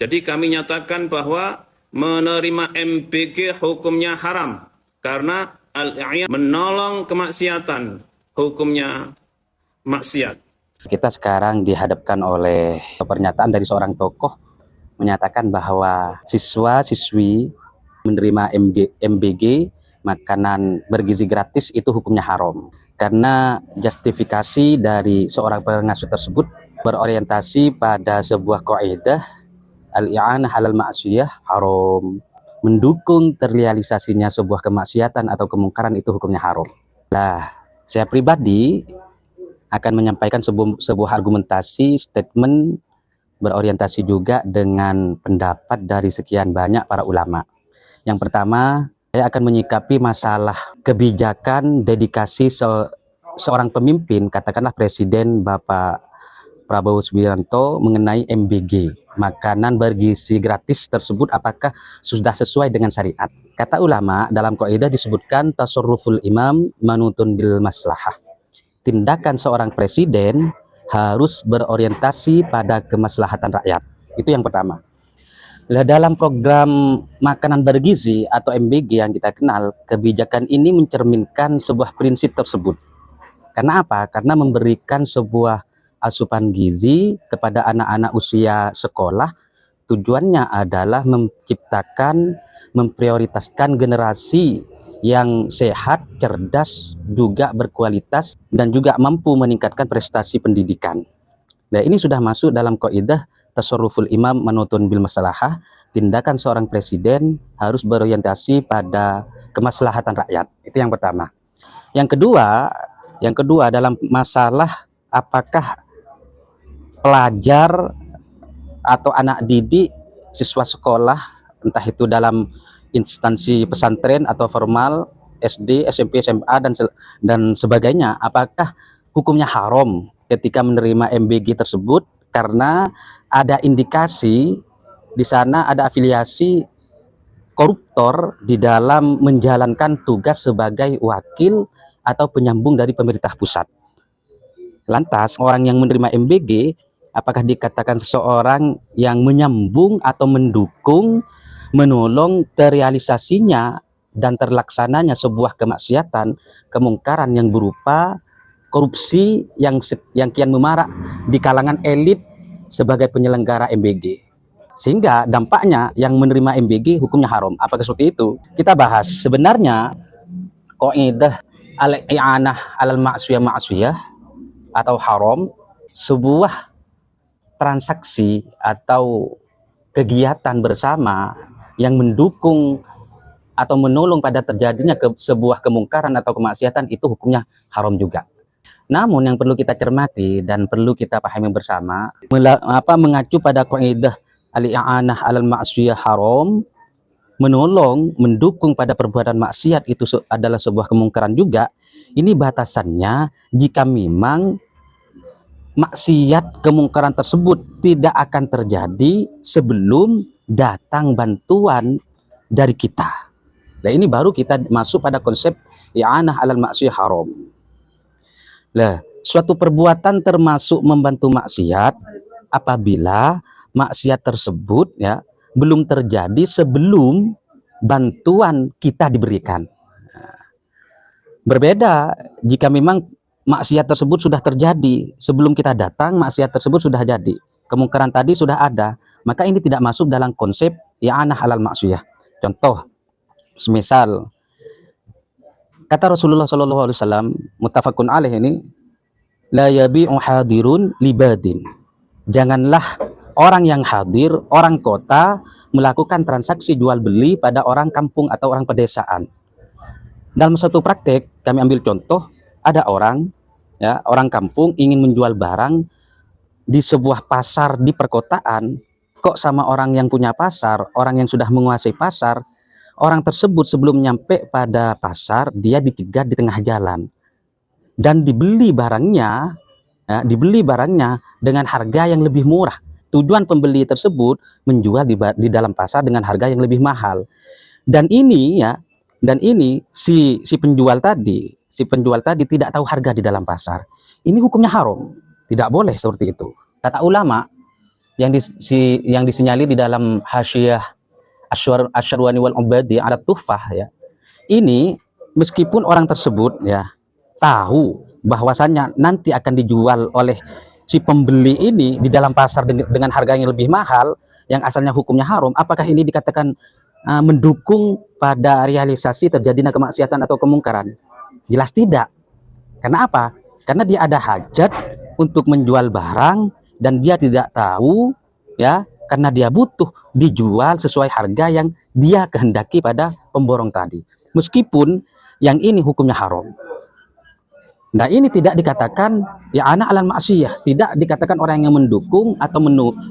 Jadi kami nyatakan bahwa menerima MBG hukumnya haram karena al-i'an menolong kemaksiatan, hukumnya maksiat. Kita sekarang dihadapkan oleh pernyataan dari seorang tokoh menyatakan bahwa siswa-siswi menerima MBG makanan bergizi gratis itu hukumnya haram. Karena justifikasi dari seorang pengasuh tersebut berorientasi pada sebuah kaidah al-i'anah 'alal ma'siyah haram. Mendukung terrealisasinya sebuah kemaksiatan atau kemungkaran itu hukumnya haram. Lah, saya pribadi akan menyampaikan sebuah argumentasi statement berorientasi juga dengan pendapat dari sekian banyak para ulama. Yang pertama, saya akan menyikapi masalah kebijakan dedikasi seorang pemimpin, katakanlah Presiden Bapak Prabowo Subianto mengenai MBG, makanan bergizi gratis tersebut apakah sudah sesuai dengan syariat. Kata ulama, dalam kaidah disebutkan tasarruful imam manutun bil maslahah. Tindakan seorang presiden harus berorientasi pada kemaslahatan rakyat. Itu yang pertama. Dalam program makanan bergizi atau MBG yang kita kenal, kebijakan ini mencerminkan sebuah prinsip tersebut. Karena apa? Karena memberikan sebuah asupan gizi kepada anak-anak usia sekolah, tujuannya adalah menciptakan, memprioritaskan generasi yang sehat, cerdas, juga berkualitas, dan juga mampu meningkatkan prestasi pendidikan. Nah, ini sudah masuk dalam kaidah tasarruful imam manutun bil maslahah. Tindakan seorang presiden harus berorientasi pada kemaslahatan rakyat. Itu yang pertama. Yang kedua dalam masalah apakah pelajar atau anak didik siswa sekolah, entah itu dalam instansi pesantren atau formal, SD, SMP, SMA dan sebagainya, apakah hukumnya haram ketika menerima MBG tersebut karena ada indikasi di sana ada afiliasi koruptor di dalam menjalankan tugas sebagai wakil atau penyambung dari pemerintah pusat. Lantas, orang yang menerima MBG apakah dikatakan seseorang yang menyambung atau mendukung, menolong terrealisasinya dan terlaksananya sebuah kemaksiatan, kemungkaran yang berupa korupsi yang kian memarak di kalangan elit sebagai penyelenggara MBG. Sehingga dampaknya yang menerima MBG hukumnya haram. Apakah seperti itu? Kita bahas. Sebenarnya kaidah al-i'anah 'alal ma'siyah atau haram, sebuah transaksi atau kegiatan bersama yang mendukung atau menolong pada terjadinya sebuah kemungkaran atau kemaksiatan itu hukumnya haram juga. Namun yang perlu kita cermati dan perlu kita pahami bersama, mengacu pada kaidah al-i'anah 'alal ma'siyah haram, menolong, mendukung pada perbuatan maksiat itu adalah sebuah kemungkaran juga. Ini batasannya jika memang maksiat kemungkaran tersebut tidak akan terjadi sebelum datang bantuan dari kita. Nah, ini baru kita masuk pada konsep i'anah 'alal ma'siyah haram. Nah, suatu perbuatan termasuk membantu maksiat apabila maksiat tersebut ya belum terjadi sebelum bantuan kita diberikan. Berbeda jika memang maksiat tersebut sudah terjadi sebelum kita datang, maksiat tersebut sudah jadi, kemungkaran tadi sudah ada, maka ini tidak masuk dalam konsep i'anah 'alal ma'siyah. Contoh, semisal kata Rasulullah SAW, muttafaqun alaih ini, la yabi'u hadirun libadin. Janganlah orang yang hadir, orang kota melakukan transaksi jual beli pada orang kampung atau orang pedesaan. Dalam satu praktek, kami ambil contoh, ada orang kampung ingin menjual barang di sebuah pasar di perkotaan, kok sama orang yang punya pasar, orang yang sudah menguasai pasar, orang tersebut sebelum nyampe pada pasar, dia dicegat di tengah jalan dan dibeli barangnya dengan harga yang lebih murah. Tujuan pembeli tersebut menjual di dalam pasar dengan harga yang lebih mahal. Dan ini si penjual tadi tidak tahu harga di dalam pasar. Ini hukumnya haram. Tidak boleh seperti itu. Kata ulama, yang disinyalir di dalam Hasyiah Asyarwani wal Ubadi ala Tuhfah ya. Ini meskipun orang tersebut ya tahu bahwasannya nanti akan dijual oleh si pembeli ini di dalam pasar dengan harga yang lebih mahal yang asalnya hukumnya haram, apakah ini dikatakan mendukung pada realisasi terjadinya kemaksiatan atau kemungkaran? Jelas tidak. Karena apa? Karena dia ada hajat untuk menjual barang dan dia tidak tahu ya, karena dia butuh dijual sesuai harga yang dia kehendaki pada pemborong tadi. Meskipun yang ini hukumnya haram. Nah, ini tidak dikatakan ya anak alal maksiyah, tidak dikatakan orang yang mendukung atau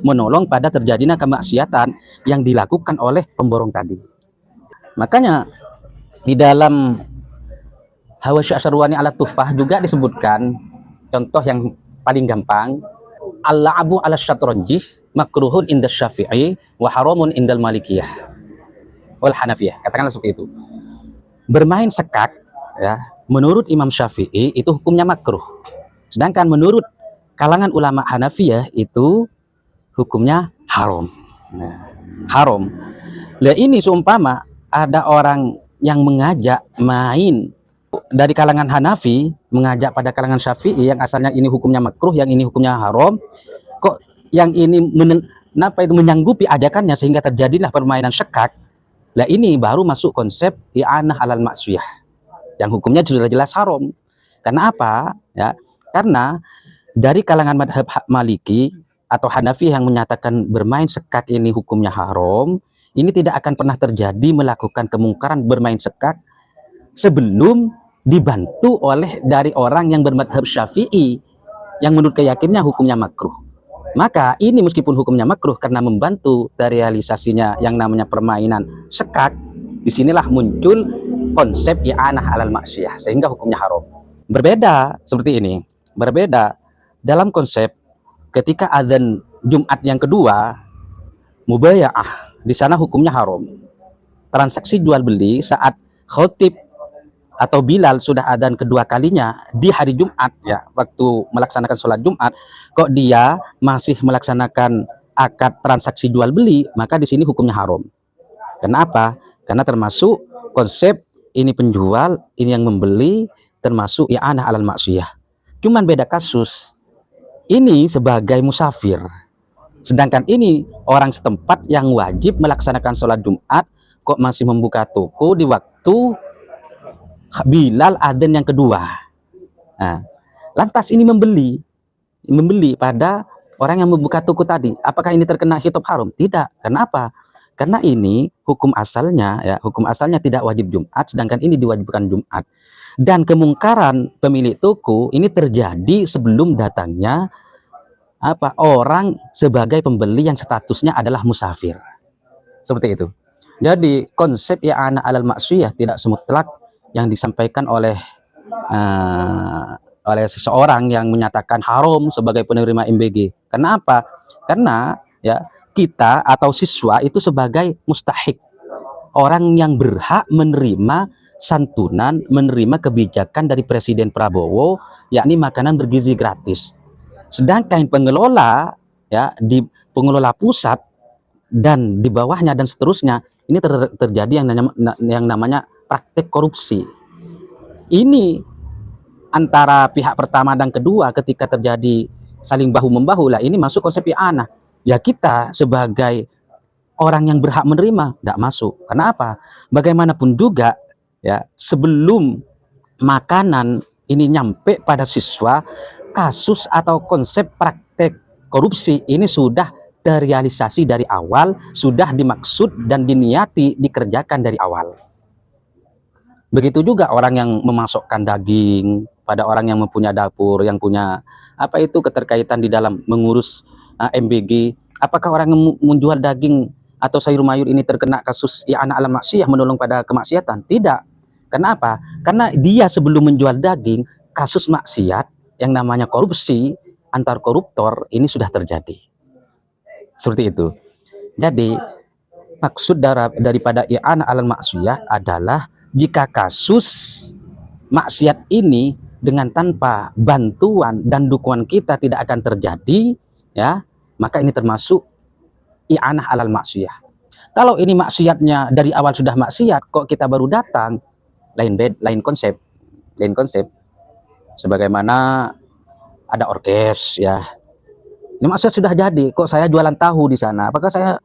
menolong pada terjadinya kemaksiatan yang dilakukan oleh pemborong tadi. Makanya di dalam Hawashi Asyarwani ala Tuhfah juga disebutkan contoh yang paling gampang, al-la'abu ala syatranjih makruhun inda Syafi'i wa haramun indal Malikiyah wal Hanafiyah. Katakanlah seperti itu. Bermain sekak ya, menurut Imam Syafi'i itu hukumnya makruh. Sedangkan menurut kalangan ulama Hanafiyah itu hukumnya haram. Nah, haram. Lah ini seumpama ada orang yang mengajak main dari kalangan Hanafi mengajak pada kalangan Syafi'i yang asalnya ini hukumnya makruh, yang ini hukumnya haram, kok yang ini menyanggupi ajakannya sehingga terjadilah permainan sekak. Lah ini baru masuk konsep i'anah alal maksiyah yang hukumnya sudah jelas haram. Karena apa? Ya, karena dari kalangan madhab Maliki atau Hanafi yang menyatakan bermain sekak ini hukumnya haram, ini tidak akan pernah terjadi melakukan kemungkaran bermain sekak sebelum dibantu oleh dari orang yang bermadhab Syafi'i yang menurut keyakinannya hukumnya makruh. Maka ini meskipun hukumnya makruh karena membantu dari realisasinya yang namanya permainan sekak, disinilah muncul konsep i'anah alal maksiyah sehingga hukumnya haram. Berbeda seperti ini, berbeda dalam konsep ketika adzan Jumat yang kedua mubaya'ah, di sana hukumnya haram. Transaksi jual beli saat khotib atau Bilal sudah adzan kedua kalinya di hari Jumat ya, waktu melaksanakan sholat Jumat, kok dia masih melaksanakan akad transaksi jual beli, maka di sini hukumnya haram. Kenapa? Karena termasuk konsep ini penjual, ini yang membeli, termasuk i'anah alal maksiyah. Cuman beda kasus. Ini sebagai musafir. Sedangkan ini orang setempat yang wajib melaksanakan sholat Jumat, kok masih membuka toko di waktu Bilal adzan yang kedua. Nah, lantas ini membeli pada orang yang membuka toko tadi. Apakah ini terkena khitab haram? Tidak. Kenapa? Karena ini hukum asalnya ya, hukum asalnya tidak wajib Jumat, sedangkan ini diwajibkan Jumat. Dan kemungkaran pemilik toko ini terjadi sebelum datangnya orang sebagai pembeli yang statusnya adalah musafir. Seperti itu. Jadi konsep i'anah alal maksiyah tidak semutlak yang disampaikan oleh seseorang yang menyatakan haram sebagai penerima MBG. Kenapa? Karena ya kita atau siswa itu sebagai mustahik, orang yang berhak menerima santunan, menerima kebijakan dari Presiden Prabowo, yakni makanan bergizi gratis. Sedangkan pengelola ya di pengelola pusat dan di bawahnya dan seterusnya ini terjadi yang namanya praktek korupsi. Ini antara pihak pertama dan kedua ketika terjadi saling bahu-membahu, lah ini masuk konsep i'anah. Ya kita sebagai orang yang berhak menerima tidak masuk. Kenapa? Bagaimanapun juga ya, sebelum makanan ini nyampe pada siswa, kasus atau konsep praktek korupsi ini sudah terrealisasi dari awal, sudah dimaksud dan diniati dikerjakan dari awal. Begitu juga orang yang memasokkan daging pada orang yang mempunyai dapur, yang punya keterkaitan di dalam mengurus MBG. Apakah orang yang menjual daging atau sayur mayur ini terkena kasus i'anah alal maksiyah, menolong pada kemaksiatan? Tidak. Kenapa? Karena dia sebelum menjual daging, kasus maksiat yang namanya korupsi antar koruptor ini sudah terjadi. Seperti itu. Jadi maksud daripada i'anah alal maksiyah adalah jika kasus maksiat ini dengan tanpa bantuan dan dukungan kita tidak akan terjadi ya, maka ini termasuk i'anah alal maksiyah. Kalau ini maksiatnya dari awal sudah maksiat, kok kita baru datang, lain konsep, lain konsep. Sebagaimana ada orkes ya, ini maksiat sudah jadi, kok saya jualan tahu di sana, apakah saya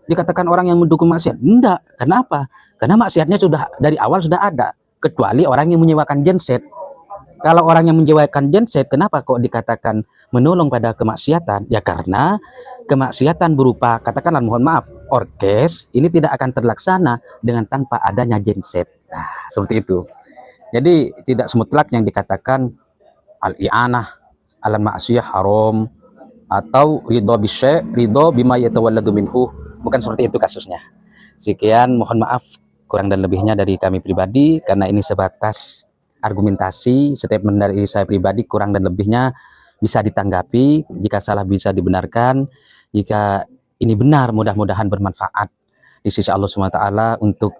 dikatakan orang yang mendukung maksiat? Enggak. Kenapa? Karena maksiatnya sudah dari awal sudah ada, kecuali orang yang menyewakan genset. Kalau orang yang menyewakan genset, kenapa kok dikatakan menolong pada kemaksiatan? Ya karena kemaksiatan berupa, katakanlah mohon maaf, orkes ini tidak akan terlaksana dengan tanpa adanya genset. Nah, seperti itu. Jadi tidak semutlak yang dikatakan al-i'anah alal maksiyah haram atau ridho bisyai, ridho bima yatawalladu minhu. Bukan seperti itu kasusnya. Sekian, mohon maaf kurang dan lebihnya dari kami pribadi, karena ini sebatas argumentasi, statement dari saya pribadi, kurang dan lebihnya bisa ditanggapi, jika salah bisa dibenarkan, jika ini benar mudah-mudahan bermanfaat di sisi Allah SWT untuk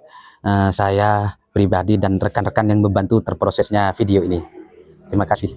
saya pribadi dan rekan-rekan yang membantu terprosesnya video ini. Terima kasih.